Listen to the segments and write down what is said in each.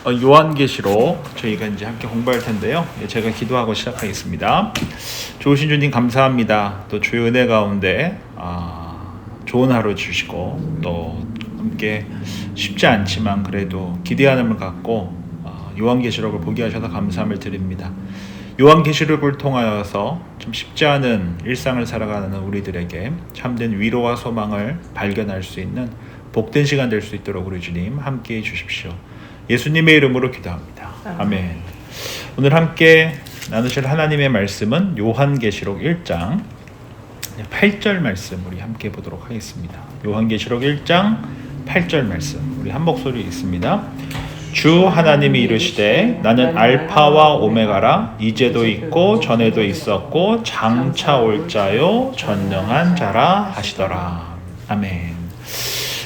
요한계시록 저희가 이제 함께 공부할 텐데요. 제가 기도하고 시작하겠습니다. 좋으신 주님 감사합니다. 또 주의 은혜 가운데 좋은 하루 주시고 또 함께 쉽지 않지만 그래도 기대하는 갖고 요한계시록을 보게 하셔서 감사함을 드립니다. 요한계시록을 통하여서 좀 쉽지 않은 일상을 살아가는 우리들에게 참된 위로와 소망을 발견할 수 있는 복된 시간 될 수 있도록 우리 주님 함께해 주십시오. 예수님의 이름으로 기도합니다. 아멘. 오늘 함께 나누실 하나님의 말씀은 요한계시록 1장 8절 말씀 우리 함께 보도록 하겠습니다. 요한계시록 1장 8절 말씀 우리 한 목소리 읽습니다. 주 하나님이 이르시되 나는 알파와 오메가라 이제도 있고 전에도 있었고 장차 올 자요 전능한 자라 하시더라. 아멘.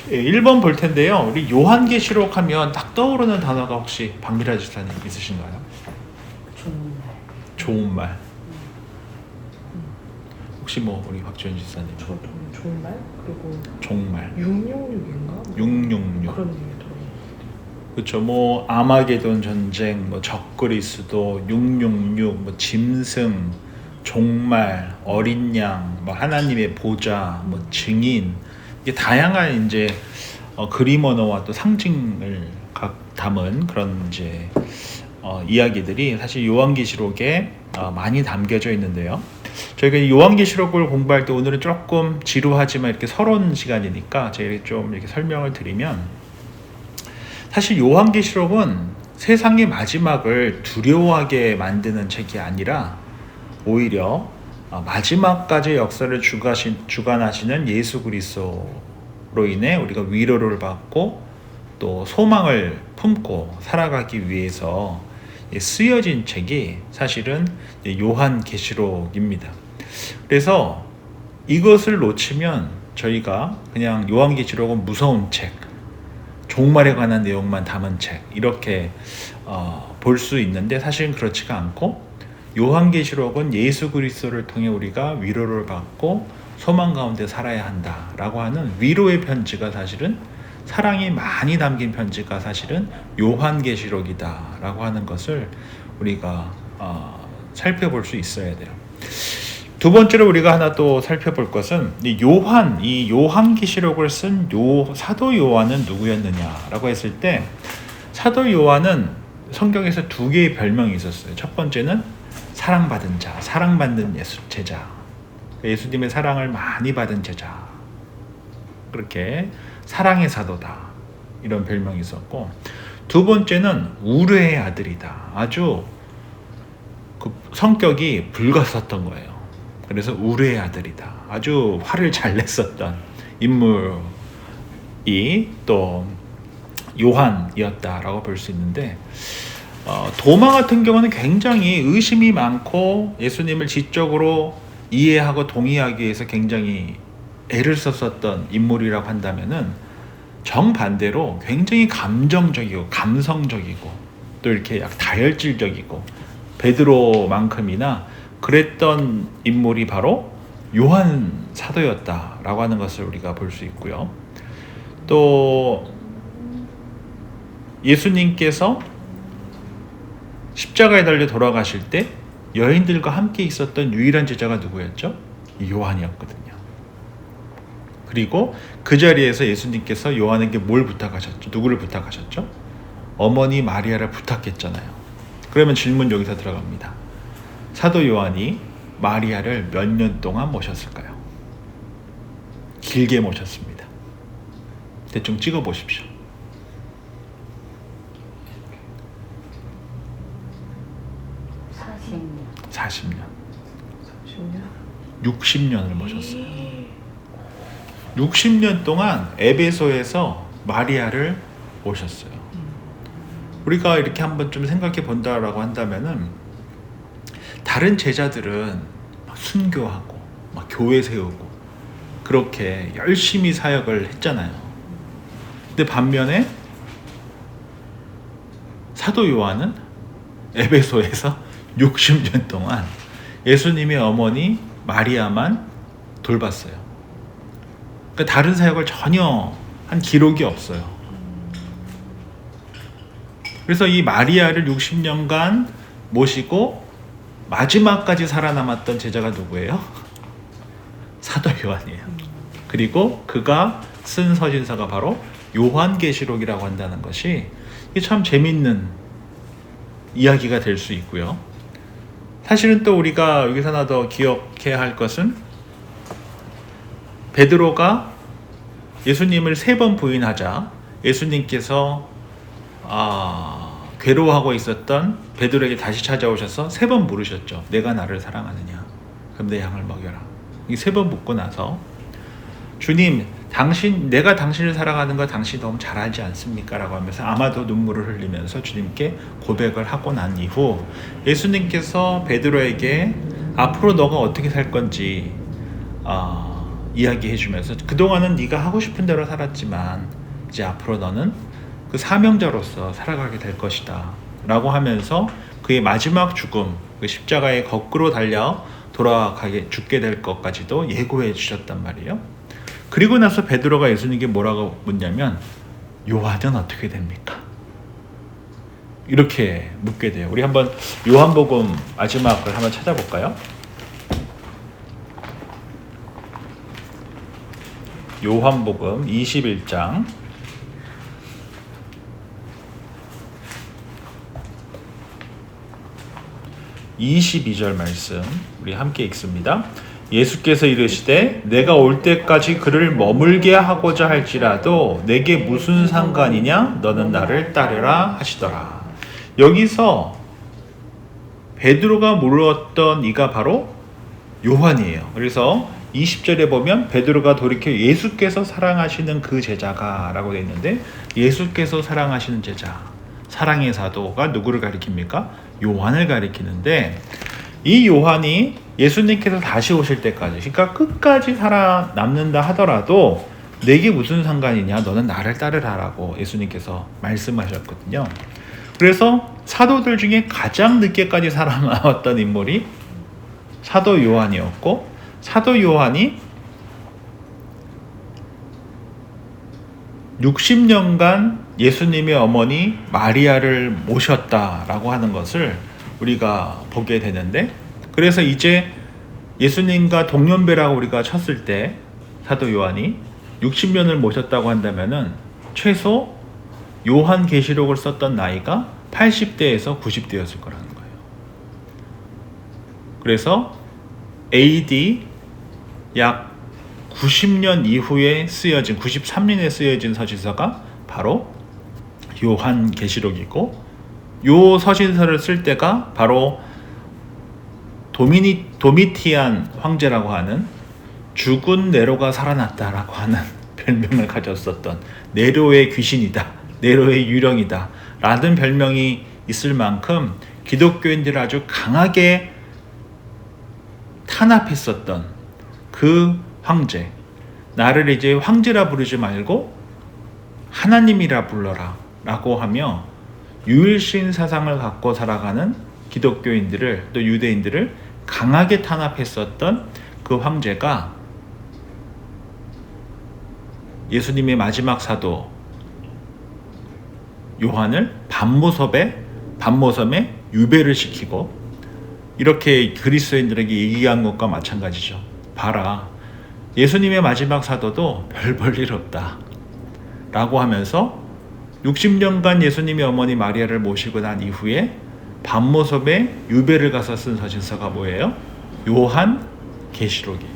1번 볼 텐데요. 우리 요한계시록 하면 딱 떠오르는 단어가 혹시 박미라 지사님 있으신가요? 좋은 말. 혹시 우리 박지원 지사님? 저도 좋은 말 그리고 종말. 666인가? 666. 그런 얘기 들어요. 그렇죠. 아마게돈 전쟁, 적그리스도, 666, 짐승, 종말, 어린 양, 하나님의 보좌, 증인. 이게 다양한 이제 그림 언어와 또 상징을 담은 그런 이제 이야기들이 사실 요한계시록에 많이 담겨져 있는데요. 저희가 요한계시록을 공부할 때 오늘은 조금 지루하지만 이렇게 서러운 시간이니까 저희가 좀 이렇게 설명을 드리면 사실 요한계시록은 세상의 마지막을 두려워하게 만드는 책이 아니라 오히려 마지막까지 역사를 주관하시는 예수 그리스도로 인해 우리가 위로를 받고 또 소망을 품고 살아가기 위해서 쓰여진 책이 사실은 요한계시록입니다. 그래서 이것을 놓치면 저희가 그냥 요한계시록은 무서운 책, 종말에 관한 내용만 담은 책 이렇게 볼 수 있는데 사실은 그렇지가 않고 요한계시록은 예수 그리스도를 통해 우리가 위로를 받고 소망 가운데 살아야 한다라고 하는 위로의 편지가 사실은 사랑이 많이 담긴 편지가 사실은 요한계시록이다라고 하는 것을 우리가 살펴볼 수 있어야 돼요. 두 번째로 우리가 하나 또 살펴볼 것은 이 요한계시록을 쓴 사도 요한은 누구였느냐라고 했을 때 사도 요한은 성경에서 두 개의 별명이 있었어요. 첫 번째는 사랑받은 자, 사랑받는 제자, 예수님의 사랑을 많이 받은 제자, 그렇게 사랑의 사도다 이런 별명이 있었고, 두 번째는 우르의 아들이다. 아주 성격이 불같았던 거예요. 그래서 우르의 아들이다. 아주 화를 잘 냈었던 인물이 또 요한이었다라고 볼 수 있는데, 도마 같은 경우는 굉장히 의심이 많고 예수님을 지적으로 이해하고 동의하기 위해서 굉장히 애를 썼었던 인물이라고 한다면은 정반대로 굉장히 감정적이고 감성적이고 또 이렇게 약 다혈질적이고 베드로만큼이나 그랬던 인물이 바로 요한 사도였다라고 하는 것을 우리가 볼 수 있고요. 또 예수님께서 십자가에 달려 돌아가실 때 여인들과 함께 있었던 유일한 제자가 누구였죠? 요한이었거든요. 그리고 그 자리에서 예수님께서 요한에게 뭘 부탁하셨죠? 누구를 부탁하셨죠? 어머니 마리아를 부탁했잖아요. 그러면 질문 여기서 들어갑니다. 사도 요한이 마리아를 몇 년 동안 모셨을까요? 길게 모셨습니다. 대충 찍어 보십시오. 40년. 60년을 모셨어요. 60년 동안 에베소에서 마리아를 모셨어요. 우리가 이렇게 한번 좀 생각해 본다라고 한다면은 다른 제자들은 막 순교하고 막 교회 세우고 그렇게 열심히 사역을 했잖아요. 근데 반면에 사도 요한은 에베소에서 60년 동안 예수님의 어머니 마리아만 돌봤어요. 그러니까 다른 사역을 전혀 한 기록이 없어요. 그래서 이 마리아를 60년간 모시고 마지막까지 살아남았던 제자가 누구예요? 사도 요한이에요. 그리고 그가 쓴 서신서가 바로 요한계시록이라고 한다는 것이 참 재밌는 이야기가 될 수 있고요. 사실은 또 우리가 여기서 하나 더 기억해야 할 것은 베드로가 예수님을 3번 부인하자 예수님께서 괴로워하고 있었던 베드로에게 다시 찾아오셔서 3번 물으셨죠. 내가 나를 사랑하느냐? 그럼 내 양을 먹여라. 이 3번 묻고 나서 주님, 내가 당신을 사랑하는 거 당신이 너무 잘 알지 않습니까? 라고 하면서 아마도 눈물을 흘리면서 주님께 고백을 하고 난 이후 예수님께서 베드로에게 앞으로 너가 어떻게 살 건지 이야기해 주면서 그동안은 네가 하고 싶은 대로 살았지만 이제 앞으로 너는 그 사명자로서 살아가게 될 것이다 라고 하면서 그의 마지막 죽음, 그 십자가에 거꾸로 달려 죽게 될 것까지도 예고해 주셨단 말이에요. 그리고 나서 베드로가 예수님께 뭐라고 묻냐면 요한은 어떻게 됩니까? 이렇게 묻게 돼요. 우리 한번 요한복음 마지막을 한번 찾아볼까요? 요한복음 21장 22절 말씀 우리 함께 읽습니다. 예수께서 이르시되 내가 올 때까지 그를 머물게 하고자 할지라도 내게 무슨 상관이냐? 너는 나를 따르라 하시더라. 여기서 베드로가 물었던 이가 바로 요한이에요. 그래서 20절에 보면 베드로가 돌이켜 예수께서 사랑하시는 그 제자가 라고 되어 있는데 예수께서 사랑하시는 제자, 사랑의 사도가 누구를 가리킵니까? 요한을 가리키는데 이 요한이 예수님께서 다시 오실 때까지, 그러니까 끝까지 살아남는다 하더라도 내게 무슨 상관이냐? 너는 나를 따르라라고 예수님께서 말씀하셨거든요. 그래서 사도들 중에 가장 늦게까지 살아남았던 인물이 사도 요한이었고, 사도 요한이 60년간 예수님의 어머니 마리아를 모셨다라고 하는 것을 우리가 보게 되는데, 그래서 이제 예수님과 동년배라고 우리가 쳤을 때 사도 요한이 60년을 모셨다고 한다면은 최소 요한 계시록을 썼던 나이가 80대에서 90대였을 거라는 거예요. 그래서 AD 약 90년 이후에 쓰여진, 93년에 쓰여진 서신서가 바로 요한 계시록이고, 요 서신서를 쓸 때가 바로 도미티안 황제라고 하는 죽은 네로가 살아났다라고 하는 별명을 가졌었던 네로의 귀신이다, 네로의 유령이다 라는 별명이 있을 만큼 기독교인들을 아주 강하게 탄압했었던 그 황제, 나를 이제 황제라 부르지 말고 하나님이라 불러라 라고 하며 유일신 사상을 갖고 살아가는 기독교인들을, 또 유대인들을 강하게 탄압했었던 그 황제가 예수님의 마지막 사도 요한을 밤모섬에 유배를 시키고, 이렇게 그리스도인들에게 얘기한 것과 마찬가지죠. 봐라, 예수님의 마지막 사도도 별 볼 일 없다 라고 하면서 60년간 예수님의 어머니 마리아를 모시고 난 이후에 밤모섬에 유배를 가서 쓴 서신서가 뭐예요? 요한 계시록이에요.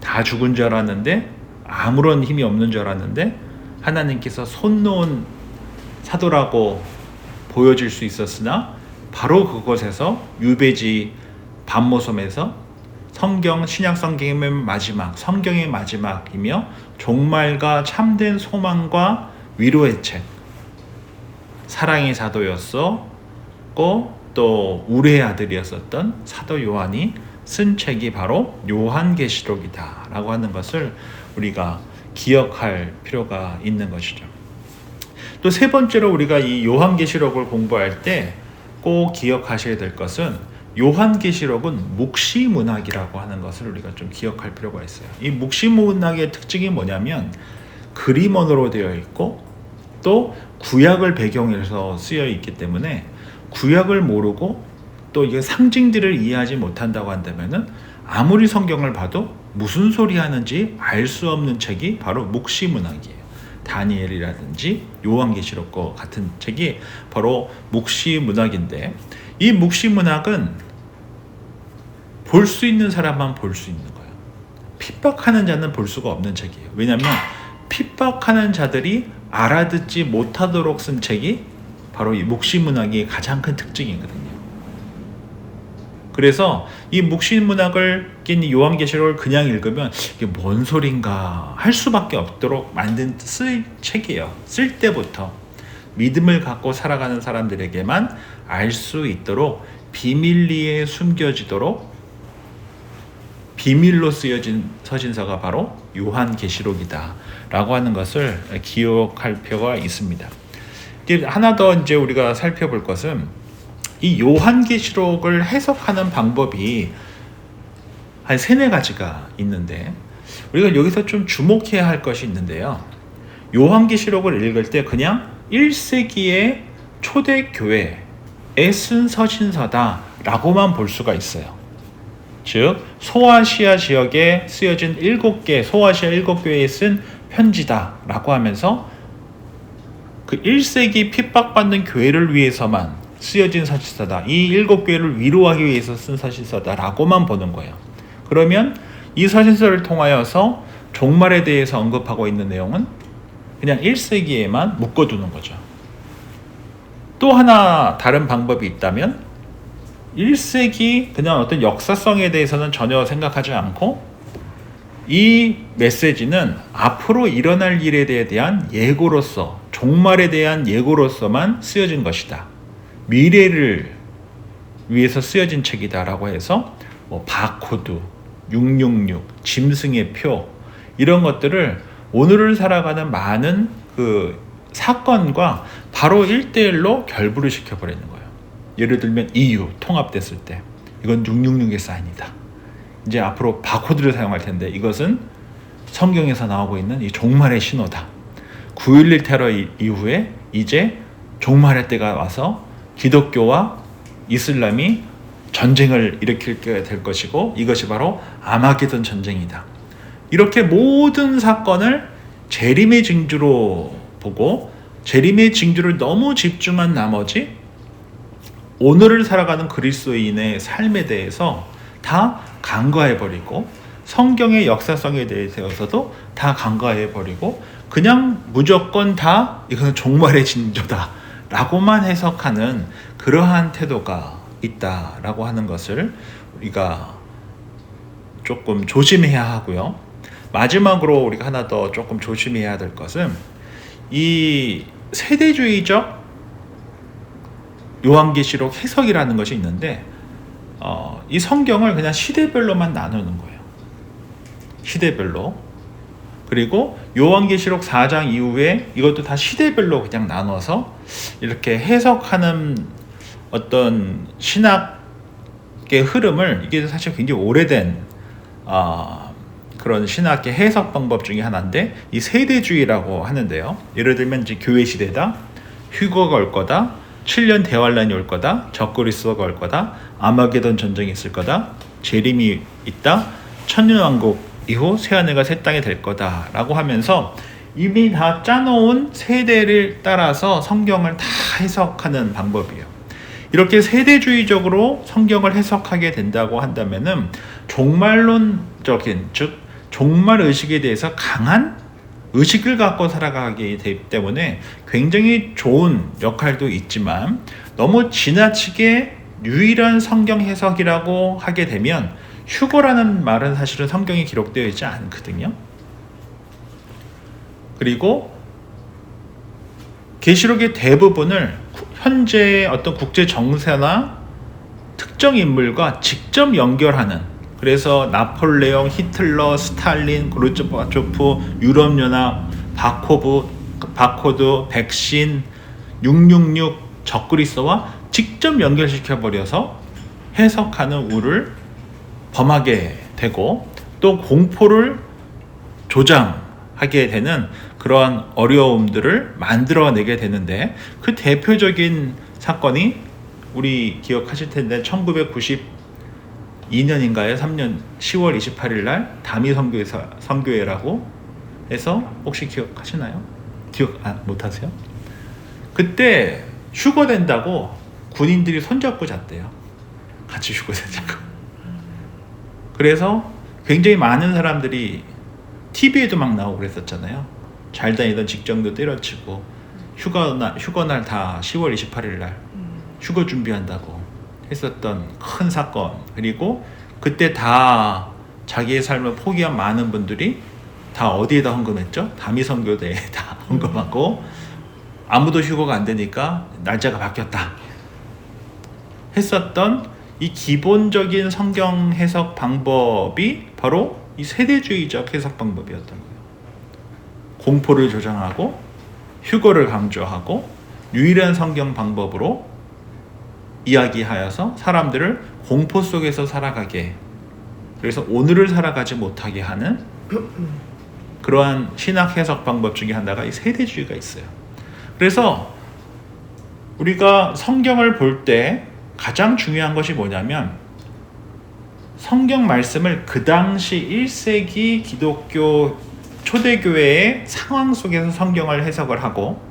다 죽은 줄 알았는데, 아무런 힘이 없는 줄 알았는데 하나님께서 손 놓은 사도라고 보여질 수 있었으나 바로 그곳에서 유배지 밤모섬에서 신약 성경의 마지막, 성경의 마지막이며 종말과 참된 소망과 위로의 책, 사랑의 사도였었고 또 우레의 아들이었었던 사도 요한이 쓴 책이 바로 요한계시록이다 라고 하는 것을 우리가 기억할 필요가 있는 것이죠. 또 세 번째로 우리가 이 요한계시록을 공부할 때 꼭 기억하셔야 될 것은, 요한계시록은 묵시문학이라고 하는 것을 우리가 좀 기억할 필요가 있어요. 이 묵시문학의 특징이 뭐냐면 그림 언어로 되어 있고 또 구약을 배경에서 쓰여 있기 때문에 구약을 모르고 또 이게 상징들을 이해하지 못한다고 한다면은 아무리 성경을 봐도 무슨 소리 하는지 알 수 없는 책이 바로 묵시문학이에요. 다니엘이라든지 요한계시록과 같은 책이 바로 묵시문학인데, 이 묵시문학은 볼 수 있는 사람만 볼 수 있는 거예요. 핍박하는 자는 볼 수가 없는 책이에요. 왜냐하면 핍박하는 자들이 알아듣지 못하도록 쓴 책이 바로 이 묵시문학의 가장 큰 특징이거든요. 그래서 이 묵시문학을 낀 요한계시록을 그냥 읽으면 이게 뭔 소린가 할 수밖에 없도록 만든 쓸 책이에요. 쓸 때부터 믿음을 갖고 살아가는 사람들에게만 알 수 있도록 비밀리에 숨겨지도록 비밀로 쓰여진 서신서가 바로 요한계시록이다 라고 하는 것을 기억할 필요가 있습니다. 하나 더 이제 우리가 살펴볼 것은 이 요한계시록을 해석하는 방법이 한 3-4가지가 있는데, 우리가 여기서 좀 주목해야 할 것이 있는데요. 요한계시록을 읽을 때 그냥 1세기의 초대교회에 쓴 서신서다 라고만 볼 수가 있어요. 즉 소아시아 지역에 쓰여진 7개 소아시아 7교회에 쓴 편지다 라고 하면서 그 1세기 핍박받는 교회를 위해서만 쓰여진 서신서다, 이 7교회를 위로하기 위해서 쓴 서신서다 라고만 보는 거예요. 그러면 이 서신서를 통하여서 종말에 대해서 언급하고 있는 내용은 그냥 1세기에만 묶어두는 거죠. 또 하나 다른 방법이 있다면 1세기 그냥 어떤 역사성에 대해서는 전혀 생각하지 않고 이 메시지는 앞으로 일어날 일에 대한 예고로서, 종말에 대한 예고로서만 쓰여진 것이다, 미래를 위해서 쓰여진 책이다 라고 해서 바코드, 666, 짐승의 표, 이런 것들을 오늘을 살아가는 많은 그 사건과 바로 1대1로 결부를 시켜버리는 거예요. 예를 들면 EU 통합됐을 때 이건 666의 사인이다. 이제 앞으로 바코드를 사용할 텐데 이것은 성경에서 나오고 있는 이 종말의 신호다. 9.11 테러 이후에 이제 종말의 때가 와서 기독교와 이슬람이 전쟁을 일으키게 될 것이고 이것이 바로 아마게돈 전쟁이다. 이렇게 모든 사건을 재림의 징조로 보고 재림의 징조를 너무 집중한 나머지 오늘을 살아가는 그리스도인의 삶에 대해서 다 간과해버리고 성경의 역사성에 대해서도 다 간과해버리고 그냥 무조건 다 이거는 종말의 징조다 라고만 해석하는 그러한 태도가 있다라고 하는 것을 우리가 조금 조심해야 하고요. 마지막으로 우리가 하나 더 조금 조심해야 될 것은 이 세대주의적 요한계시록 해석이라는 것이 있는데 이 성경을 그냥 시대별로만 나누는 거예요. 시대별로. 그리고 요한계시록 4장 이후에 이것도 다 시대별로 그냥 나눠서 이렇게 해석하는 어떤 신학의 흐름을, 이게 사실 굉장히 오래된 그런 신학의 해석 방법 중에 하나인데 이 세대주의라고 하는데요. 예를 들면 이제 교회 시대다, 휴거가 올 거다, 7년 대환란이 올 거다, 적그리스도가 올 거다, 아마게돈 전쟁이 있을 거다, 재림이 있다, 천년왕국 이후 새하늘과 새 땅이 될 거다라고 하면서 이미 다 짜놓은 세대를 따라서 성경을 다 해석하는 방법이에요. 이렇게 세대주의적으로 성경을 해석하게 된다고 한다면은 종말론적인, 즉 종말 의식에 대해서 강한 의식을 갖고 살아가기 때문에 굉장히 좋은 역할도 있지만 너무 지나치게 유일한 성경 해석이라고 하게 되면 휴거라는 말은 사실은 성경에 기록되어 있지 않거든요. 그리고 계시록의 대부분을 현재의 어떤 국제 정세나 특정 인물과 직접 연결하는, 그래서 나폴레옹, 히틀러, 스탈린, 고르바초프, 유럽연합, 바코드, 백신, 666, 적그리스도와 직접 연결시켜버려서 해석하는 우를 범하게 되고 또 공포를 조장하게 되는 그러한 어려움들을 만들어내게 되는데, 그 대표적인 사건이 우리 기억하실 텐데 1992년인가요? 3년 10월 28일 날 다미 선교회라고 해서 혹시 기억하시나요? 기억 못하세요? 그때 휴거된다고 군인들이 손잡고 잤대요. 같이 휴거된다고. 그래서 굉장히 많은 사람들이 TV에도 막 나오고 그랬었잖아요. 잘 다니던 직장도 때려치고 휴거날 다 10월 28일 날 휴거 준비한다고 했었던 큰 사건. 그리고 그때 다 자기의 삶을 포기한 많은 분들이 다 어디에다 헌금했죠? 다미 선교대에 다 헌금하고, 아무도 휴거가 안 되니까 날짜가 바뀌었다 했었던 이 기본적인 성경 해석 방법이 바로 이 세대주의적 해석 방법이었던 거예요. 공포를 조장하고 휴거를 강조하고 유일한 성경 방법으로 이야기하여서 사람들을 공포 속에서 살아가게, 그래서 오늘을 살아가지 못하게 하는 그러한 신학 해석 방법 중에 하나가 이 세대주의가 있어요. 그래서 우리가 성경을 볼 때 가장 중요한 것이 뭐냐면, 성경 말씀을 그 당시 1세기 기독교 초대교회의 상황 속에서 성경을 해석을 하고,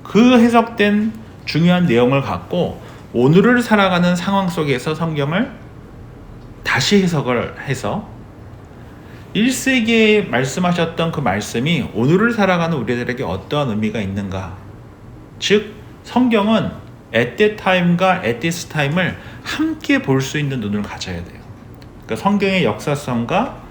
그 해석된 중요한 내용을 갖고 오늘을 살아가는 상황 속에서 성경을 다시 해석을 해서 1세기에 말씀하셨던 그 말씀이 오늘을 살아가는 우리들에게 어떠한 의미가 있는가. 즉 성경은 at that time과 at this time을 함께 볼 수 있는 눈을 가져야 돼요. 그러니까 성경의 역사성과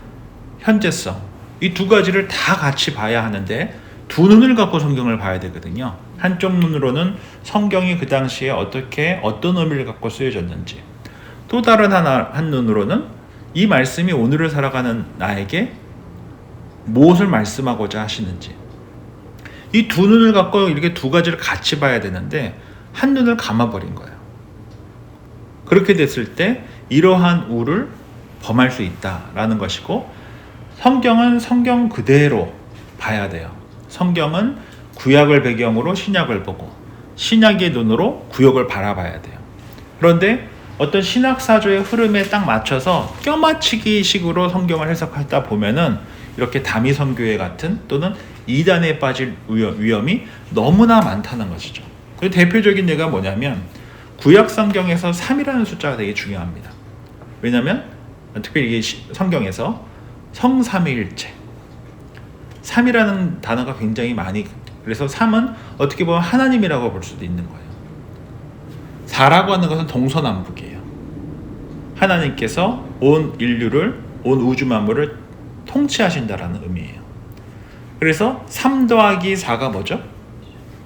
현재성, 이 두 가지를 다 같이 봐야 하는데, 두 눈을 갖고 성경을 봐야 되거든요. 한쪽 눈으로는 성경이 그 당시에 어떤 의미를 갖고 쓰여졌는지, 또 다른 한 눈으로는 이 말씀이 오늘을 살아가는 나에게 무엇을 말씀하고자 하시는지, 이 두 눈을 갖고 이렇게 두 가지를 같이 봐야 되는데 한 눈을 감아버린 거예요. 그렇게 됐을 때 이러한 우를 범할 수 있다라는 것이고, 성경은 성경 그대로 봐야 돼요. 성경은 구약을 배경으로 신약을 보고 신약의 눈으로 구약을 바라봐야 돼요. 그런데 어떤 신학사조의 흐름에 딱 맞춰서 껴맞추기 식으로 성경을 해석하다 보면은 이렇게 다미 선교회 같은 또는 이단에 빠질 위험이 너무나 많다는 것이죠. 그 대표적인 예가 뭐냐면, 구약 성경에서 3이라는 숫자가 되게 중요합니다. 왜냐하면 특별히 이게 성경에서 성삼위일체 3이라는 단어가 굉장히 많이, 그래서 3은 어떻게 보면 하나님이라고 볼 수도 있는 거예요. 4라고 하는 것은 동서남북이에요. 하나님께서 온 인류를, 온 우주 만물을 통치하신다라는 의미예요. 그래서 3 더하기 4가 뭐죠?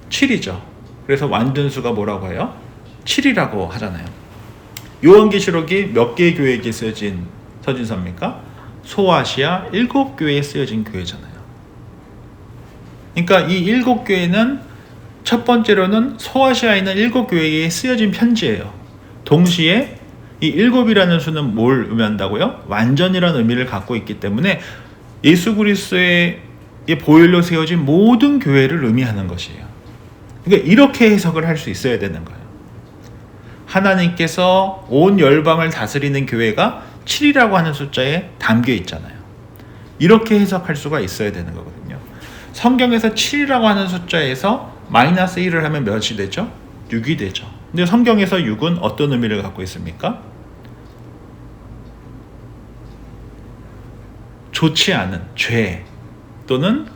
7이죠. 그래서 완전수가 뭐라고 해요? 7이라고 하잖아요. 요한계시록이 몇 개의 교회에게 쓰여진 서신서입니까? 소아시아 7교회에 쓰여진 교회잖아요. 그러니까 이 7교회는 첫 번째로는 소아시아에 있는 7교회에 쓰여진 편지예요. 동시에 이 7이라는 수는 뭘 의미한다고요? 완전이라는 의미를 갖고 있기 때문에 예수 그리스도의 보혈로 세워진 모든 교회를 의미하는 것이에요. 그러니까 이렇게 해석을 할 수 있어야 되는 거예요. 하나님께서 온 열방을 다스리는 교회가 7이라고 하는 숫자에 담겨 있잖아요. 이렇게 해석할 수가 있어야 되는 거거든요. 성경에서 7이라고 하는 숫자에서 마이너스 1을 하면 몇이 되죠? 6이 되죠. 근데 성경에서 6은 어떤 의미를 갖고 있습니까? 좋지 않은 죄 또는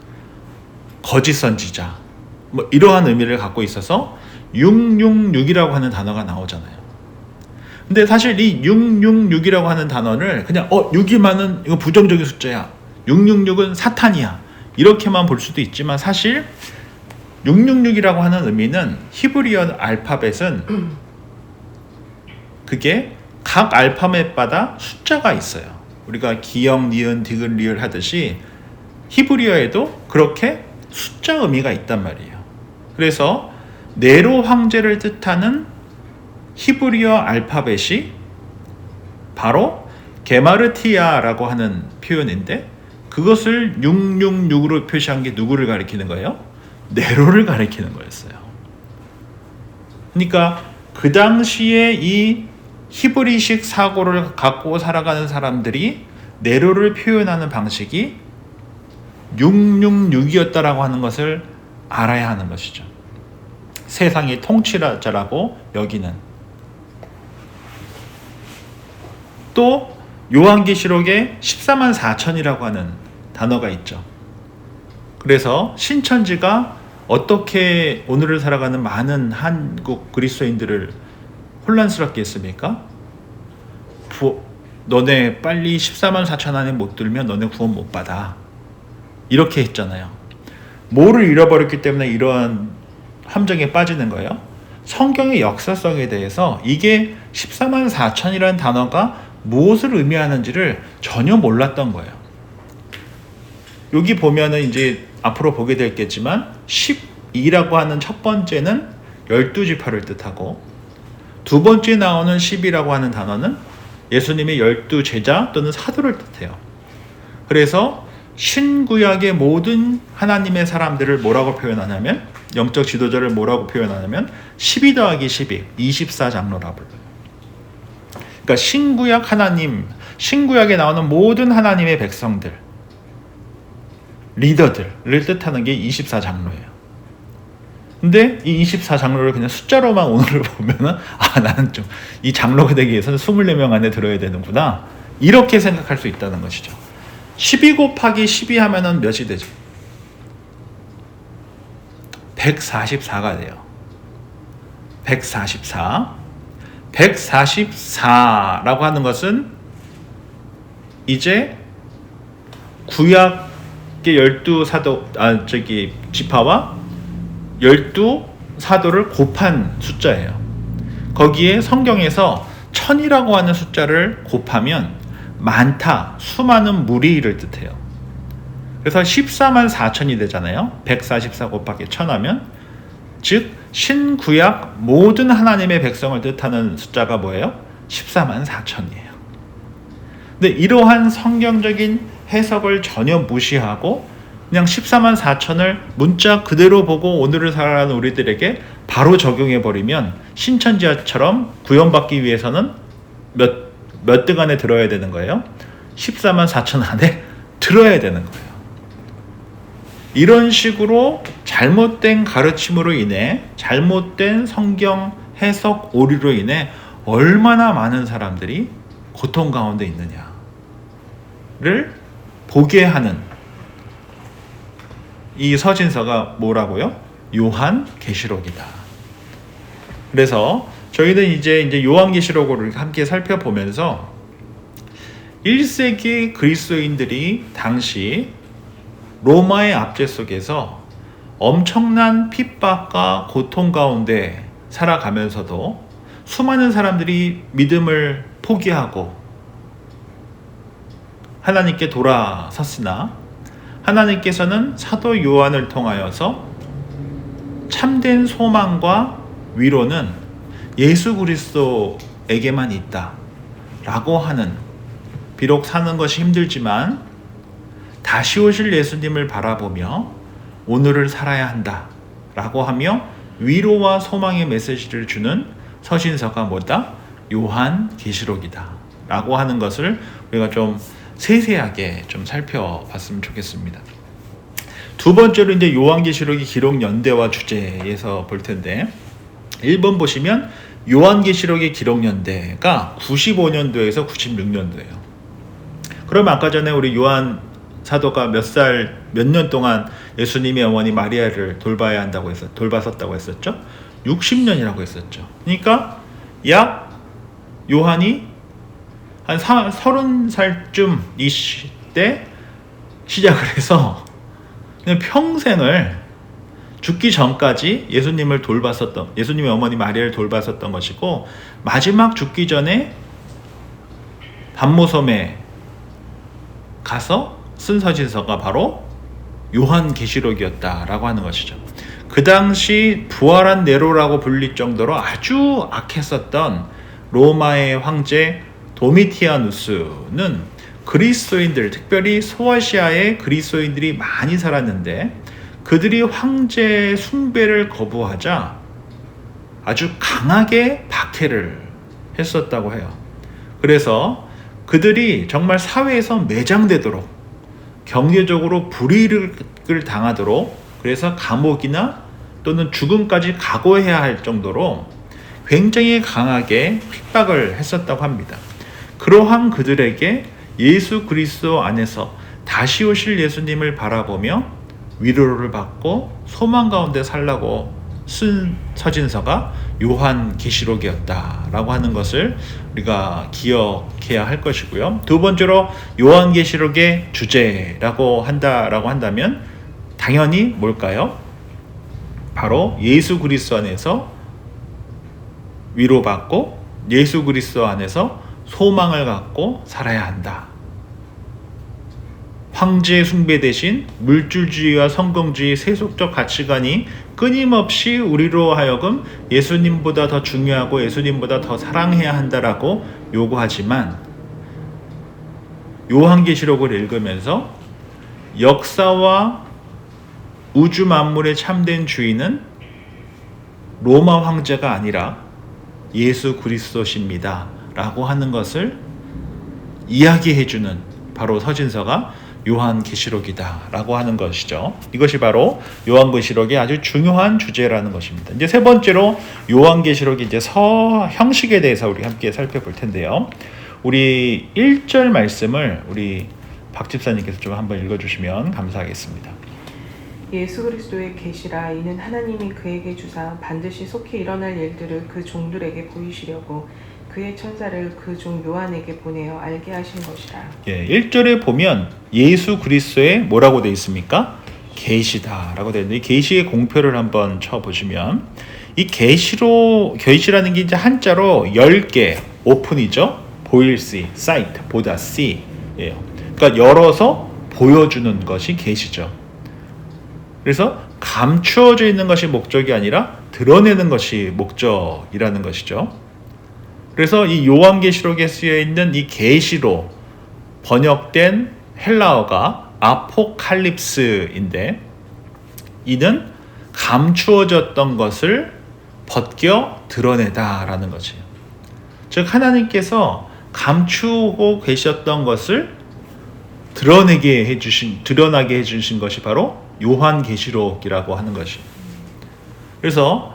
거짓 선지자, 뭐 이러한 의미를 갖고 있어서 666이라고 하는 단어가 나오잖아요. 근데 사실 이 666이라고 하는 단어를 그냥 6이면은 이거 부정적인 숫자야, 666은 사탄이야, 이렇게만 볼 수도 있지만, 사실 666이라고 하는 의미는 히브리어 알파벳은 그게 각 알파벳마다 숫자가 있어요. 우리가 기역, 니은, 디귿, 리을 하듯이 히브리어에도 그렇게 숫자 의미가 있단 말이에요. 그래서 네로 황제를 뜻하는 히브리어 알파벳이 바로 게마르티아라고 하는 표현인데, 그것을 666으로 표시한 게 누구를 가리키는 거예요? 네로를 가리키는 거였어요. 그러니까 그 당시에 이 히브리식 사고를 갖고 살아가는 사람들이 네로를 표현하는 방식이 666이었다라고 하는 것을 알아야 하는 것이죠. 세상의 통치자라고 여기는. 또 요한계시록에 14만 4천이라고 하는 단어가 있죠. 그래서 신천지가 어떻게 오늘을 살아가는 많은 한국 그리스도인들을 혼란스럽게 했습니까? 너네 빨리 14만 4천 안에 못 들면 너네 구원 못 받아. 이렇게 했잖아요. 뭐를 잃어버렸기 때문에 이러한 함정에 빠지는 거예요? 성경의 역사성에 대해서 이게 14만 4천이라는 단어가 무엇을 의미하는지를 전혀 몰랐던 거예요. 여기 보면은 이제 앞으로 보게 되겠지만 12라고 하는 첫 번째는 12지파를 뜻하고 두 번째 나오는 10이라고 하는 단어는 예수님의 12제자 또는 사도를 뜻해요. 그래서 신구약의 모든 하나님의 사람들을 뭐라고 표현하냐면 영적 지도자를 뭐라고 표현하냐면 12 더하기 12, 24장로라고 불러요. 그러니까 신구약 하나님, 신구약에 나오는 모든 하나님의 백성들, 리더들을 뜻하는 게 24장로예요. 근데 이 24장로를 그냥 숫자로만 오늘을 보면은 나는 좀 이 장로가 되기 위해서는 24명 안에 들어야 되는구나. 이렇게 생각할 수 있다는 것이죠. 12 곱하기 12 하면은 몇이 되죠? 144가 돼요. 144. 144라고 하는 것은 이제 구약의 12사도 지파와 12사도를 곱한 숫자예요. 거기에 성경에서 1000이라고 하는 숫자를 곱하면 많다, 수많은 무리를 뜻해요. 그래서 14만 4천이 되잖아요. 144 곱하기 1000 하면 즉 신구약 모든 하나님의 백성을 뜻하는 숫자가 뭐예요? 14만 4천이에요. 근데 이러한 성경적인 해석을 전혀 무시하고 그냥 14만 4천을 문자 그대로 보고 오늘을 살아가는 우리들에게 바로 적용해버리면 신천지처럼 구원받기 위해서는 몇 등 안에 들어야 되는 거예요? 14만 4천 안에 들어야 되는 거예요. 이런 식으로 잘못된 가르침으로 인해 잘못된 성경 해석 오류로 인해 얼마나 많은 사람들이 고통 가운데 있느냐를 보게 하는 이 서신서가 뭐라고요? 요한계시록이다. 그래서 저희는 이제 요한계시록을 함께 살펴보면서 1세기 그리스도인들이 당시 로마의 압제 속에서 엄청난 핍박과 고통 가운데 살아가면서도 수많은 사람들이 믿음을 포기하고 하나님께 돌아섰으나 하나님께서는 사도 요한을 통하여서 참된 소망과 위로는 예수 그리스도에게만 있다 라고 하는, 비록 사는 것이 힘들지만 다시 오실 예수님을 바라보며 오늘을 살아야 한다 라고 하며 위로와 소망의 메시지를 주는 서신서가 뭐다? 요한계시록이다 라고 하는 것을 우리가 좀 세세하게 좀 살펴봤으면 좋겠습니다. 두 번째로 이제 요한계시록의 기록 연대와 주제에서 볼 텐데 1번 보시면 요한계시록의 기록 연대가 95년도에서 96년도예요. 그럼 아까 전에 우리 요한 사도가 몇 년 동안 예수님의 어머니 마리아를 돌봤었다고 했었죠? 60년이라고 했었죠. 그러니까 약 요한이 한 30살쯤 이때 시작을 해서 그냥 평생을 죽기 전까지 예수님의 어머니 마리아를 돌봤었던 것이고, 마지막 죽기 전에 반모섬에 가서 쓴 서신서가 바로 요한계시록이었다라고 하는 것이죠. 그 당시 부활한 네로라고 불릴 정도로 아주 악했었던 로마의 황제 도미티아누스는 그리스도인들, 특별히 소아시아에 그리스도인들이 많이 살았는데 그들이 황제 숭배를 거부하자 아주 강하게 박해를 했었다고 해요. 그래서 그들이 정말 사회에서 매장되도록, 경제적으로 불이익을 당하도록, 그래서 감옥이나 또는 죽음까지 각오해야 할 정도로 굉장히 강하게 핍박을 했었다고 합니다. 그러한 그들에게 예수 그리스도 안에서 다시 오실 예수님을 바라보며 위로를 받고 소망 가운데 살라고 쓴 서신서가 요한계시록이었다라고 하는 것을 우리가 기억해야 할 것이고요. 두 번째로 요한계시록의 주제라고 한다면 당연히 뭘까요? 바로 예수 그리스도 안에서 위로받고 예수 그리스도 안에서 소망을 갖고 살아야 한다. 황제 숭배 대신 물질주의와 성공주의 세속적 가치관이 끊임없이 우리로 하여금 예수님보다 더 중요하고 예수님보다 더 사랑해야 한다라고 요구하지만 요한계시록을 읽으면서 역사와 우주 만물의 참된 주인은 로마 황제가 아니라 예수 그리스도십니다 라고 하는 것을 이야기해주는 바로 서신서가 요한계시록이다 라고 하는 것이죠. 이것이 바로 요한계시록의 아주 중요한 주제라는 것입니다. 이제 세 번째로 요한계시록의 이제 서 형식에 대해서 우리 함께 살펴볼 텐데요. 우리 1절 말씀을 우리 박 집사님께서 좀 한번 읽어주시면 감사하겠습니다. 예수 그리스도의 계시라. 이는 하나님이 그에게 주사 반드시 속히 일어날 일들을 그 종들에게 보이시려고 그의 천사를 그 종 요한에게 보내어 알게 하신 것이라. 1절에 보면 예수 그리스도의 뭐라고 되어 있습니까? 계시다라고 되어 있는데 이 계시의 공표를 한번 쳐보시면 이 계시라는 게 이제 한자로 10개, 오픈이죠. 보일 시, 사이트, 보다 씨예요. 그러니까 열어서 보여주는 것이 계시죠. 그래서 감추어져 있는 것이 목적이 아니라 드러내는 것이 목적이라는 것이죠. 그래서 이 요한계시록에 쓰여 있는 이 계시로 번역된 헬라어가 아포칼립스인데 이는 감추어졌던 것을 벗겨 드러내다라는 것이에요. 즉 하나님께서 감추고 계셨던 것을 드러나게 해주신 것이 바로 요한계시록이라고 하는 것이에요. 그래서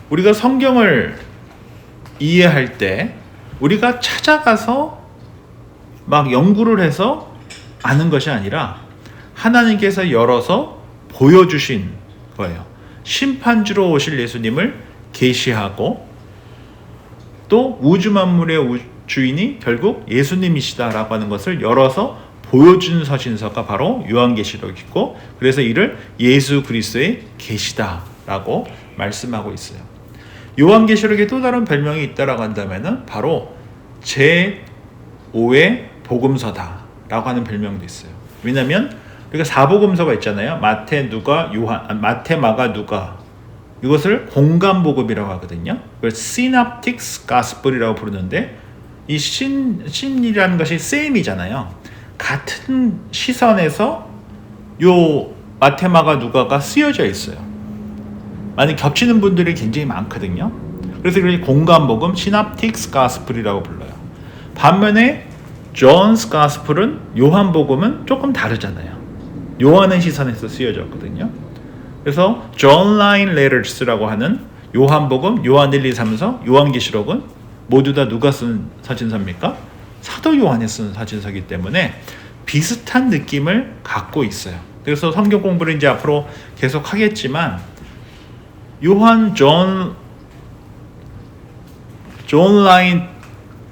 우리가 성경을 이해할 때 우리가 찾아가서 막 연구를 해서 아는 것이 아니라 하나님께서 열어서 보여주신 거예요. 심판주로 오실 예수님을 계시하고 또 우주 만물의 주인이 결국 예수님이시다라고 하는 것을 열어서 보여준 서신서가 바로 요한계시록이고 그래서 이를 예수 그리스도의 계시다라고 말씀하고 있어요. 요한계시록에 또 다른 별명이 있다라고 한다면은 바로 제5의 복음서다라고 하는 별명도 있어요. 왜냐하면 우리가 4복음서가 있잖아요. 마태, 마가, 누가. 이것을 공감복음이라고 하거든요. 그걸 Synoptic Gospel이라고 부르는데 이 신이라는 것이 same이잖아요. 같은 시선에서 요 마태, 마가, 누가가 쓰여져 있어요. 많이 겹치는 분들이 굉장히 많거든요. 그래서 이걸 공감복음 Synoptic Gospel이라고 불러요. 반면에 John's Gospel은 요한복음은 조금 다르잖아요. 요한의 시선에서 쓰여졌거든요. 그래서 John Line Letters라고 하는 요한복음, 요한 1, 2, 3서, 요한계시록은 모두 다 누가 쓴 서신서입니까? 사도 요한이 쓴 서신서이기 때문에 비슷한 느낌을 갖고 있어요. 그래서 성경 공부를 이제 앞으로 계속 하겠지만 존 라인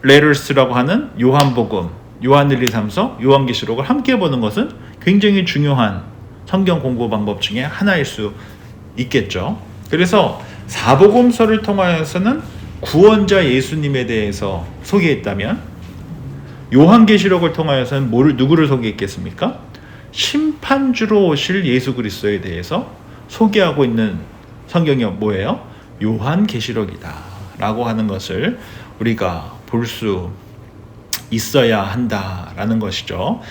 레터스라고 하는 요한복음, 요한 1, 2, 3서, 요한계시록을 함께 보는 것은 굉장히 중요한 성경 공부 방법 중에 하나일 수 있겠죠. 그래서 사복음서를 통하여서는 구원자 예수님에 대해서 소개했다면 요한계시록을 통하여서는 누구를 소개했겠습니까? 심판주로 오실 예수 그리스도에 대해서 소개하고 있는 성경이 뭐예요? 요한계시록이다 라고 하는 것을 우리가 볼 수 있어야 한다라는 것이죠.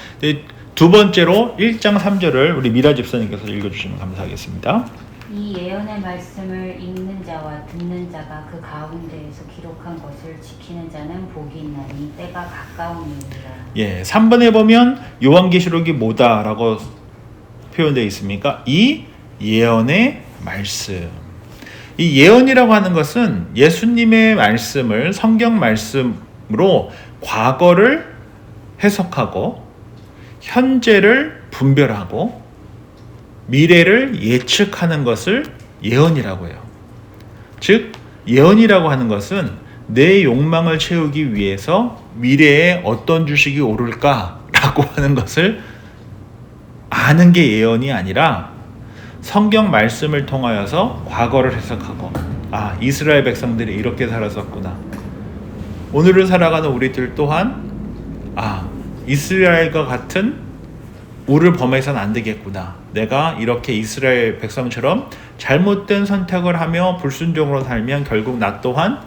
두 번째로 1장 3절을 우리 미라 집사님께서 읽어주시면 감사하겠습니다. 이 예언의 말씀을 읽는 자와 듣는 자가 그 가운데에서 기록한 것을 지키는 자는 복이 있나니 때가 가까우니이다. 예, 3번에 보면 요한계시록이 뭐다라고 표현되어 있습니까? 이 예언의 말씀. 이 예언이라고 하는 것은 예수님의 말씀을 성경 말씀으로 과거를 해석하고 현재를 분별하고 미래를 예측하는 것을 예언이라고 해요. 즉 예언이라고 하는 것은 내 욕망을 채우기 위해서 미래에 어떤 주식이 오를까라고 하는 것을 아는 게 예언이 아니라 성경 말씀을 통하여서 과거를 해석하고 이스라엘 백성들이 이렇게 살았었구나. 오늘을 살아가는 우리들 또한 이스라엘과 같은 우를 범해서는 안 되겠구나. 내가 이렇게 이스라엘 백성처럼 잘못된 선택을 하며 불순종으로 살면 결국 나 또한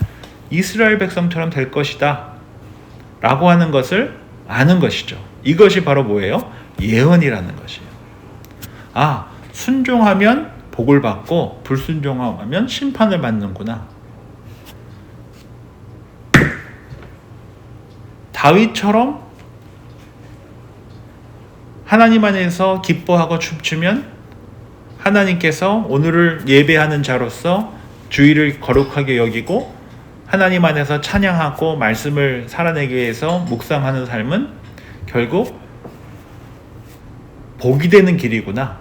이스라엘 백성처럼 될 것이다 라고 하는 것을 아는 것이죠. 이것이 바로 뭐예요? 예언이라는 것이에요. 순종하면 복을 받고 불순종하면 심판을 받는구나. 다윗처럼 하나님 안에서 기뻐하고 춤추면 하나님께서 오늘을 예배하는 자로서 주의를 거룩하게 여기고 하나님 안에서 찬양하고 말씀을 살아내기 위해서 묵상하는 삶은 결국 복이 되는 길이구나.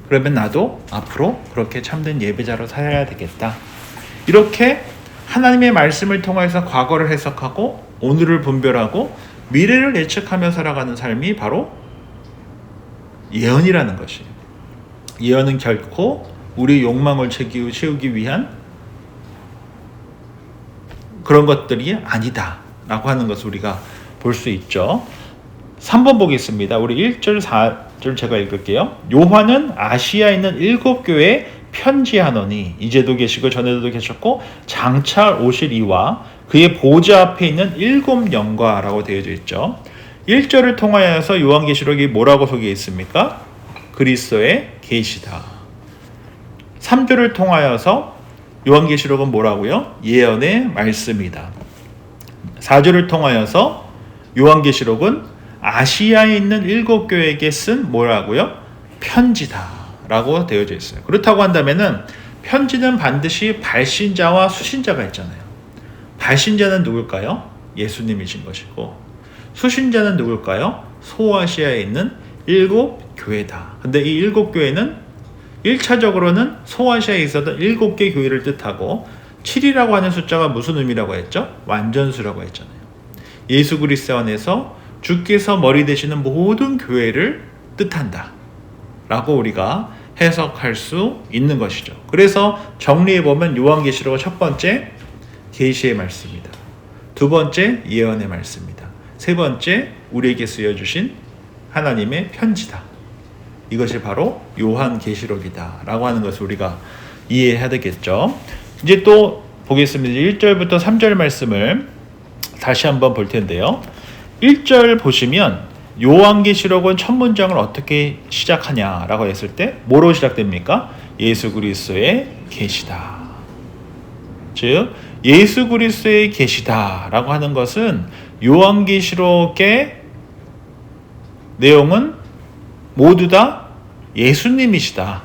그러면 나도 앞으로 그렇게 참된 예배자로 살아야 되겠다. 이렇게 하나님의 말씀을 통해서 과거를 해석하고 오늘을 분별하고 미래를 예측하며 살아가는 삶이 바로 예언이라는 것이에요. 예언은 결코 우리 욕망을 채우기 위한 그런 것들이 아니다 라고 하는 것을 우리가 볼 수 있죠. 3번 보겠습니다. 우리 1절 4절 제가 읽을게요. 요한은 아시아에 있는 7교회에 편지하노니 이제도 계시고 전에도 계셨고 장차 오실 이와 그의 보좌 앞에 있는 7 영과라고 되어져 있죠. 1절을 통하여서 요한계시록이 뭐라고 소개해 있습니까? 그리스도의 계시다. 3절을 통하여서 요한계시록은 뭐라고요? 예언의 말씀이다. 4절을 통하여서 요한계시록은 아시아에 있는 7교회에게 쓴 뭐라고요? 편지다 라고 되어져 있어요. 그렇다고 한다면은 편지는 반드시 발신자와 수신자가 있잖아요. 발신자는 누굴까요? 예수님이신 것이고 수신자는 누굴까요? 소아시아에 있는 7교회다. 근데 이 7교회는 1차적으로는 소아시아에 있었던 7개 교회를 뜻하고 7이라고 하는 숫자가 무슨 의미라고 했죠? 완전수라고 했잖아요. 예수 그리스도 안에서 주께서 머리 되시는 모든 교회를 뜻한다 라고 우리가 해석할 수 있는 것이죠. 그래서 정리해보면 요한계시록은 첫 번째 계시의 말씀이다. 두 번째 예언의 말씀이다. 세 번째 우리에게 쓰여주신 하나님의 편지다. 이것이 바로 요한계시록이다 라고 하는 것을 우리가 이해해야 되겠죠. 이제 또 보겠습니다. 1절부터 3절 말씀을 다시 한번 볼 텐데요. 1절 보시면 요한계시록은 첫 문장을 어떻게 시작하냐라고 했을 때 뭐로 시작됩니까? 예수 그리스도의 계시다. 즉 예수 그리스도의 계시다라고 하는 것은 요한계시록의 내용은 모두 다 예수님이시다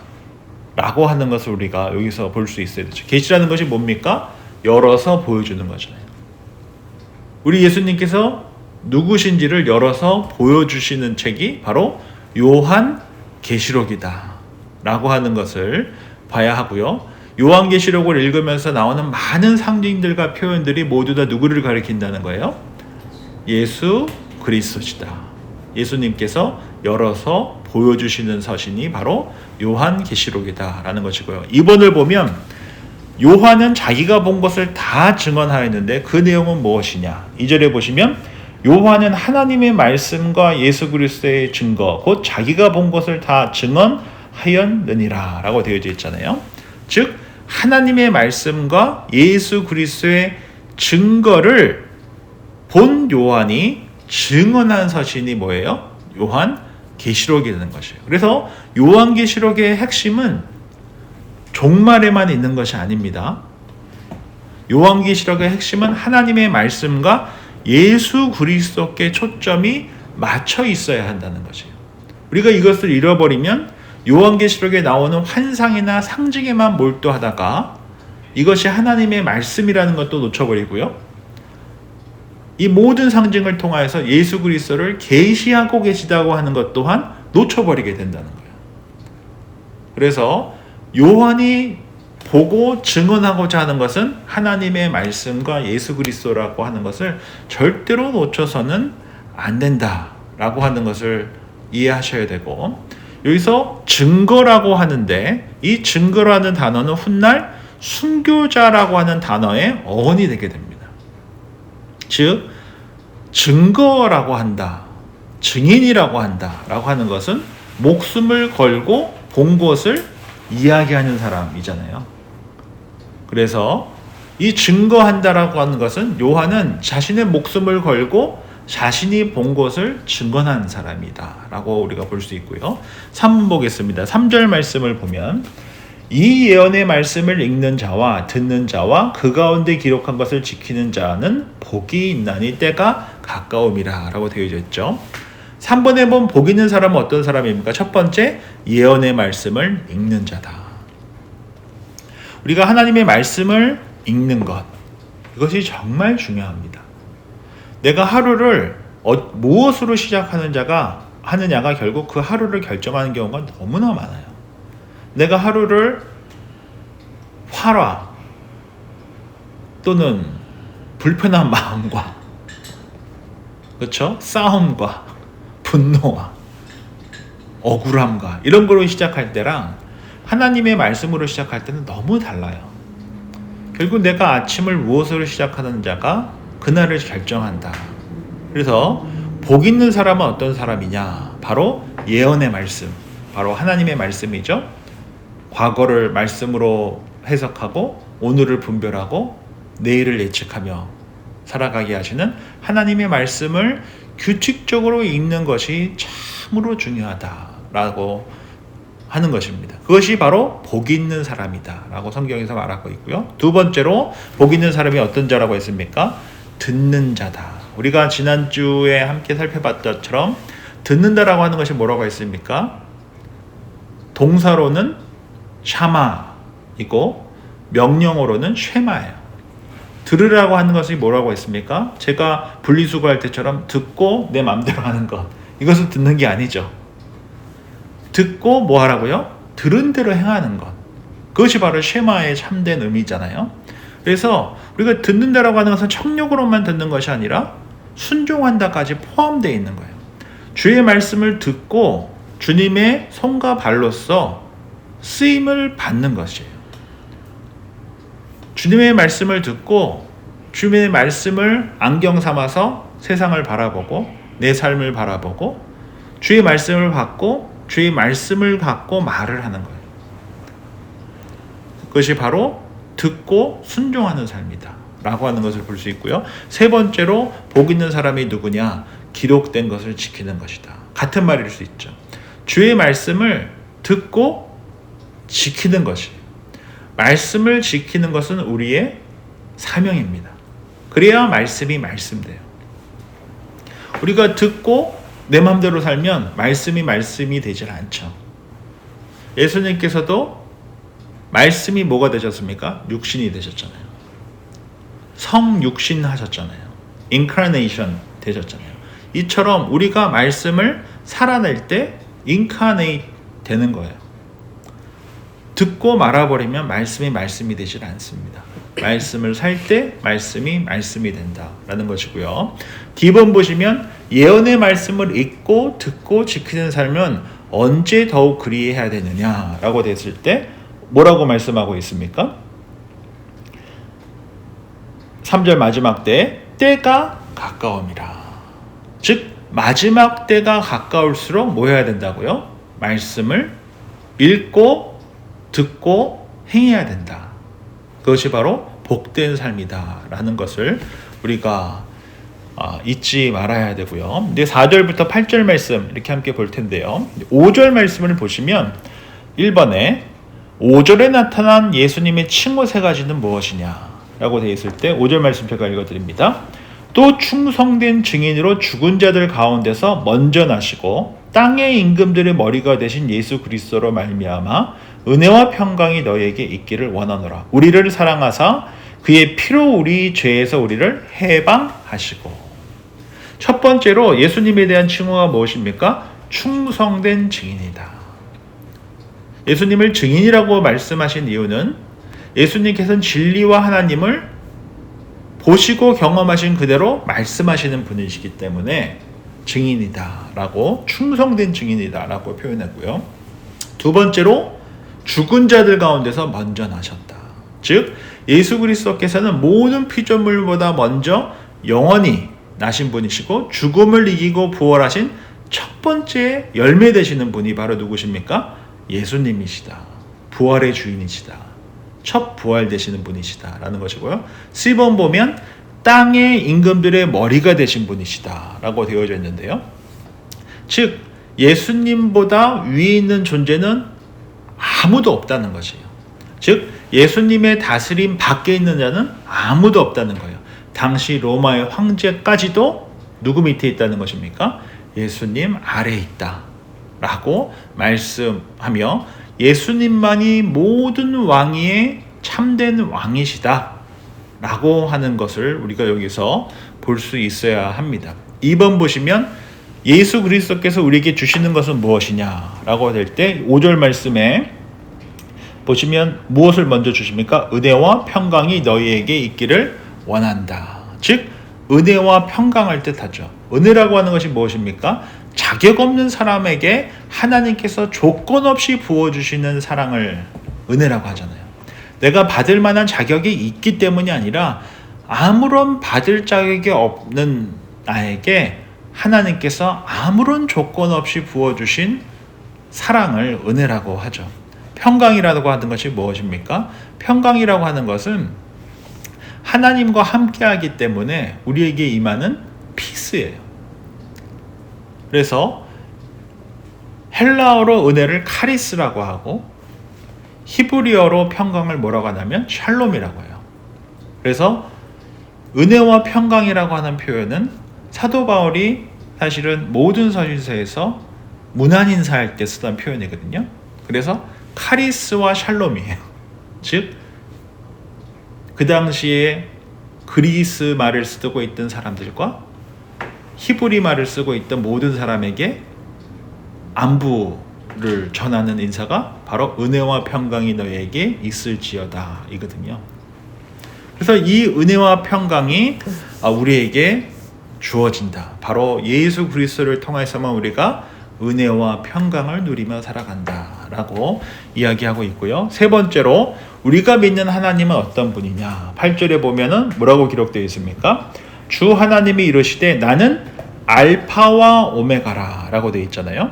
라고 하는 것을 우리가 여기서 볼 수 있어야 되죠. 계시라는 것이 뭡니까? 열어서 보여주는 거잖아요. 우리 예수님께서 누구신지를 열어서 보여주시는 책이 바로 요한계시록이다 라고 하는 것을 봐야 하고요. 요한계시록을 읽으면서 나오는 많은 상징들과 표현들이 모두 다 누구를 가리킨다는 거예요? 예수 그리스도시다. 예수님께서 열어서 보여주시는 서신이 바로 요한계시록이다 라는 것이고요. 2번을 보면 요한은 자기가 본 것을 다 증언하였는데 그 내용은 무엇이냐? 2절에 보시면 요한은 하나님의 말씀과 예수 그리스도의 증거 곧 자기가 본 것을 다 증언하였느니라 라고 되어져 있잖아요. 즉 하나님의 말씀과 예수 그리스도의 증거를 본 요한이 증언한 서신이 뭐예요? 요한계시록이 되는 것이에요. 그래서 요한계시록의 핵심은 종말에만 있는 것이 아닙니다. 요한계시록의 핵심은 하나님의 말씀과 예수 그리스도께 초점이 맞춰 있어야 한다는 것이에요. 우리가 이것을 잃어버리면 요한계시록에 나오는 환상이나 상징에만 몰두하다가 이것이 하나님의 말씀이라는 것도 놓쳐버리고요. 이 모든 상징을 통하여서 예수 그리스도를 계시하고 계시다고 하는 것 또한 놓쳐버리게 된다는 거예요. 그래서 요한이 보고 증언하고자 하는 것은 하나님의 말씀과 예수 그리스도라고 하는 것을 절대로 놓쳐서는 안 된다라고 하는 것을 이해하셔야 되고, 여기서 증거라고 하는데 이 증거라는 단어는 훗날 순교자라고 하는 단어의 어원이 되게 됩니다. 즉 증거라고 한다, 증인이라고 한다라고 하는 것은 목숨을 걸고 본 것을 이야기하는 사람이잖아요. 그래서 이 증거한다라고 하는 것은 요한은 자신의 목숨을 걸고 자신이 본 것을 증언한 사람이다 라고 우리가 볼 수 있고요. 3문 보겠습니다. 3절 말씀을 보면 이 예언의 말씀을 읽는 자와 듣는 자와 그 가운데 기록한 것을 지키는 자는 복이 있나니 때가 가까움이라 라고 되어 있죠. 3번에 본 복 있는 사람은 어떤 사람입니까? 첫 번째, 예언의 말씀을 읽는 자다. 우리가 하나님의 말씀을 읽는 것, 이것이 정말 중요합니다. 내가 하루를 무엇으로 하느냐가 결국 그 하루를 결정하는 경우가 너무나 많아요. 내가 하루를 화라 또는 불편한 마음과, 그렇죠? 싸움과 분노와 억울함과 이런 거로 시작할 때랑 하나님의 말씀으로 시작할 때는 너무 달라요. 결국 내가 아침을 무엇으로 시작하는 자가 그날을 결정한다. 그래서 복 있는 사람은 어떤 사람이냐? 바로 예언의 말씀, 바로 하나님의 말씀이죠. 과거를 말씀으로 해석하고 오늘을 분별하고 내일을 예측하며 살아가게 하시는 하나님의 말씀을 규칙적으로 읽는 것이 참으로 중요하다라고 하는 것입니다. 그것이 바로 복 있는 사람이다 라고 성경에서 말하고 있고요. 두 번째로 복 있는 사람이 어떤 자라고 했습니까? 듣는 자다. 우리가 지난주에 함께 살펴봤던 것처럼 듣는다라고 하는 것이 뭐라고 했습니까? 동사로는 샤마이고 명령어로는 쉐마예요. 들으라고 하는 것이 뭐라고 했습니까? 제가 분리수거할 때처럼 듣고 내 마음대로 하는 것, 이것은 듣는 게 아니죠. 듣고 뭐 하라고요? 들은 대로 행하는 것, 그것이 바로 쉐마의 참된 의미잖아요. 그래서 우리가 듣는다라고 하는 것은 청력으로만 듣는 것이 아니라 순종한다까지 포함되어 있는 거예요. 주의 말씀을 듣고 주님의 손과 발로서 쓰임을 받는 것이에요. 주님의 말씀을 듣고 주님의 말씀을 안경 삼아서 세상을 바라보고 내 삶을 바라보고 주의 말씀을 받고 주의 말씀을 갖고 말을 하는 거예요. 그것이 바로 듣고 순종하는 삶이다 라고 하는 것을 볼 수 있고요. 세 번째로 복 있는 사람이 누구냐? 기록된 것을 지키는 것이다. 같은 말일 수 있죠. 주의 말씀을 듣고 지키는 것이, 말씀을 지키는 것은 우리의 사명입니다. 그래야 말씀이 말씀돼요. 우리가 듣고 내 마음대로 살면 말씀이 되질 않죠. 예수님께서도 말씀이 뭐가 되셨습니까? 육신이 되셨잖아요. 성육신 하셨잖아요. 인카네이션 되셨잖아요. 이처럼 우리가 말씀을 살아낼 때 인카네이트 되는 거예요. 듣고 말아버리면 말씀이 되질 않습니다. 말씀을 살 때 말씀이 된다라는 것이고요. D번 보시면 예언의 말씀을 읽고 듣고 지키는 삶은 언제 더욱 그리해야 되느냐라고 됐을 때 뭐라고 말씀하고 있습니까? 3절 마지막 때가 가까움이라. 즉 마지막 때가 가까울수록 뭐 해야 된다고요? 말씀을 읽고 듣고 행해야 된다. 그것이 바로 복된 삶이다 라는 것을 우리가 잊지 말아야 되고요. 이제 4절부터 8절 말씀 이렇게 함께 볼 텐데요. 5절 말씀을 보시면 1번에 5절에 나타난 예수님의 칭호 세 가지는 무엇이냐라고 되어 있을 때 5절 말씀 제가 읽어드립니다. 또 충성된 증인으로 죽은 자들 가운데서 먼저 나시고 땅의 임금들의 머리가 되신 예수 그리스도로 말미암아 은혜와 평강이 너희에게 있기를 원하노라. 우리를 사랑하사 그의 피로 우리 죄에서 우리를 해방하시고. 첫 번째로 예수님에 대한 칭호가 무엇입니까? 충성된 증인이다. 예수님을 증인이라고 말씀하신 이유는 예수님께서는 진리와 하나님을 보시고 경험하신 그대로 말씀하시는 분이시기 때문에 증인이다라고, 충성된 증인이다라고 표현했고요. 두 번째로 죽은 자들 가운데서 먼저 나셨다. 즉 예수 그리스도께서는 모든 피조물보다 먼저 영원히 나신 분이시고 죽음을 이기고 부활하신 첫 번째 열매 되시는 분이 바로 누구십니까? 예수님이시다. 부활의 주인이시다. 첫 부활 되시는 분이시다 라는 것이고요. 10번 보면 땅의 임금들의 머리가 되신 분이시다 라고 되어져 있는데요. 즉 예수님보다 위에 있는 존재는 아무도 없다는 것이에요. 즉 예수님의 다스림 밖에 있는 자는 아무도 없다는 거예요. 당시 로마의 황제까지도 누구 밑에 있다는 것입니까? 예수님 아래에 있다 라고 말씀하며 예수님만이 모든 왕위의 참된 왕이시다 라고 하는 것을 우리가 여기서 볼 수 있어야 합니다. 2번 보시면 예수 그리스도께서 우리에게 주시는 것은 무엇이냐 라고 될 때 5절 말씀에 보시면 무엇을 먼저 주십니까? 은혜와 평강이 너희에게 있기를 원한다. 즉 은혜와 평강을 뜻하죠. 은혜라고 하는 것이 무엇입니까? 자격 없는 사람에게 하나님께서 조건 없이 부어주시는 사랑을 은혜라고 하잖아요. 내가 받을 만한 자격이 있기 때문이 아니라 아무런 받을 자격이 없는 나에게 하나님께서 아무런 조건 없이 부어주신 사랑을 은혜라고 하죠. 평강이라고 하는 것이 무엇입니까? 평강이라고 하는 것은 하나님과 함께하기 때문에 우리에게 임하는 피스예요. 그래서 헬라어로 은혜를 카리스라고 하고 히브리어로 평강을 뭐라고 하냐면 샬롬이라고 해요. 그래서 은혜와 평강이라고 하는 표현은 사도 바울이 사실은 모든 서신서에서 문안 인사할 때 쓰던 표현이거든요. 그래서 카리스와 샬롬이에요. 즉 그 당시에 그리스 말을 쓰고 있던 사람들과 히브리 말을 쓰고 있던 모든 사람에게 안부를 전하는 인사가 바로 은혜와 평강이 너희에게 있을지어다 이거든요. 그래서 이 은혜와 평강이 우리에게 주어진다. 바로 예수 그리스도를 통해서만 우리가 은혜와 평강을 누리며 살아간다 라고 이야기하고 있고요. 세 번째로 우리가 믿는 하나님은 어떤 분이냐. 8절에 보면은 뭐라고 기록되어 있습니까? 주 하나님이 이르시되 나는 알파와 오메가라 라고 되어 있잖아요.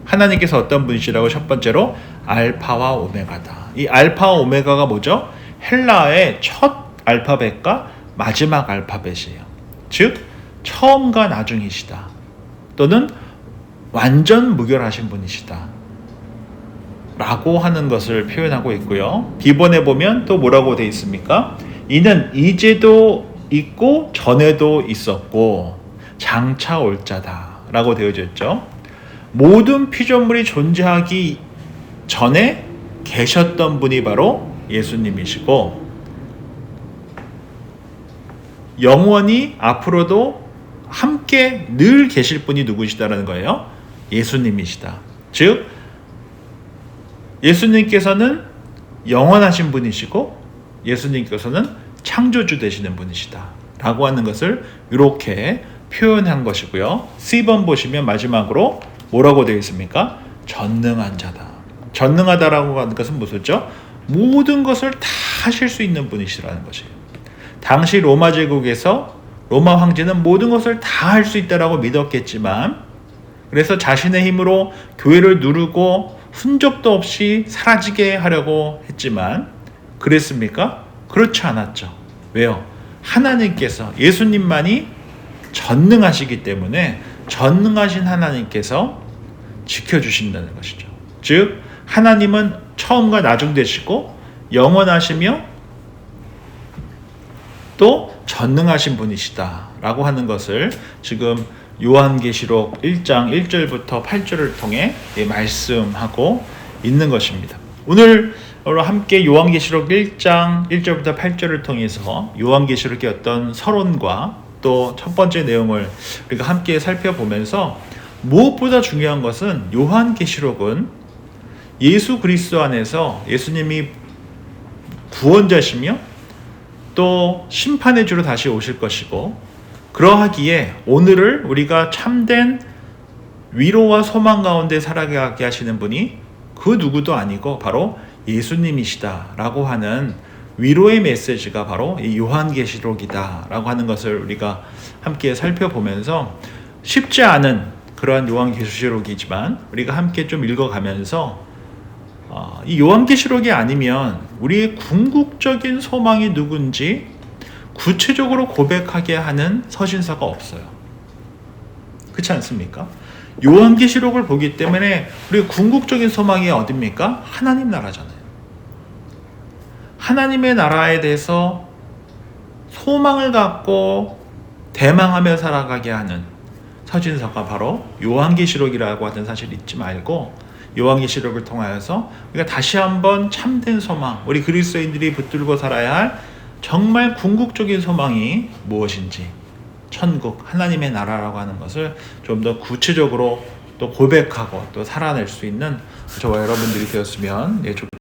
하나님께서 어떤 분이시라고 첫 번째로 알파와 오메가다. 이 알파와 오메가가 뭐죠? 헬라어의 첫 알파벳과 마지막 알파벳이에요. 즉 처음과 나중이시다. 또는 완전 무결하신 분이시다 라고 하는 것을 표현하고 있고요. 기본에 보면 또 뭐라고 되어 있습니까? 이는 이제도 있고 전에도 있었고 장차 올 자다 라고 되어져 있죠. 모든 피조물이 존재하기 전에 계셨던 분이 바로 예수님이시고 영원히 앞으로도 함께 늘 계실 분이 누구시다라는 거예요? 예수님이시다. 즉 예수님께서는 영원하신 분이시고 예수님께서는 창조주 되시는 분이시다 라고 하는 것을 이렇게 표현한 것이고요. C번 보시면 마지막으로 뭐라고 되어 있습니까? 전능한 자다. 전능하다라고 하는 것은 무엇이죠? 모든 것을 다 하실 수 있는 분이시라는 것이에요. 당시 로마 제국에서 로마 황제는 모든 것을 다 할 수 있다라고 믿었겠지만 그래서 자신의 힘으로 교회를 누르고 흔적도 없이 사라지게 하려고 했지만 그랬습니까? 그렇지 않았죠. 왜요? 하나님께서 예수님만이 전능하시기 때문에 전능하신 하나님께서 지켜주신다는 것이죠. 즉 하나님은 처음과 나중 되시고 영원하시며 또 전능하신 분이시다라고 하는 것을 지금 요한계시록 1장 1절부터 8절을 통해 말씀하고 있는 것입니다. 오늘 함께 요한계시록 1장 1절부터 8절을 통해서 요한계시록의 어떤 서론과 또 첫 번째 내용을 우리가 함께 살펴보면서 무엇보다 중요한 것은 요한계시록은 예수 그리스도 안에서 예수님이 구원자시며 또 심판의 주로 다시 오실 것이고 그러하기에 오늘을 우리가 참된 위로와 소망 가운데 살아가게 하시는 분이 그 누구도 아니고 바로 예수님이시다라고 하는 위로의 메시지가 바로 이 요한계시록이다라고 하는 것을 우리가 함께 살펴보면서 쉽지 않은 그러한 요한계시록이지만 우리가 함께 좀 읽어가면서 이 요한계시록이 아니면 우리의 궁극적인 소망이 누군지 구체적으로 고백하게 하는 서신서가 없어요. 그렇지 않습니까? 요한계시록을 보기 때문에 우리의 궁극적인 소망이 어딥니까? 하나님 나라잖아요. 하나님의 나라에 대해서 소망을 갖고 대망하며 살아가게 하는 서신서가 바로 요한계시록이라고 하는 사실 잊지 말고 요한계시록을 통하여서 우리가 다시 한번 참된 소망, 우리 그리스도인들이 붙들고 살아야 할 정말 궁극적인 소망이 무엇인지 천국, 하나님의 나라라고 하는 것을 좀 더 구체적으로 또 고백하고 또 살아낼 수 있는 저와 여러분들이 되었으면 좋겠습니다.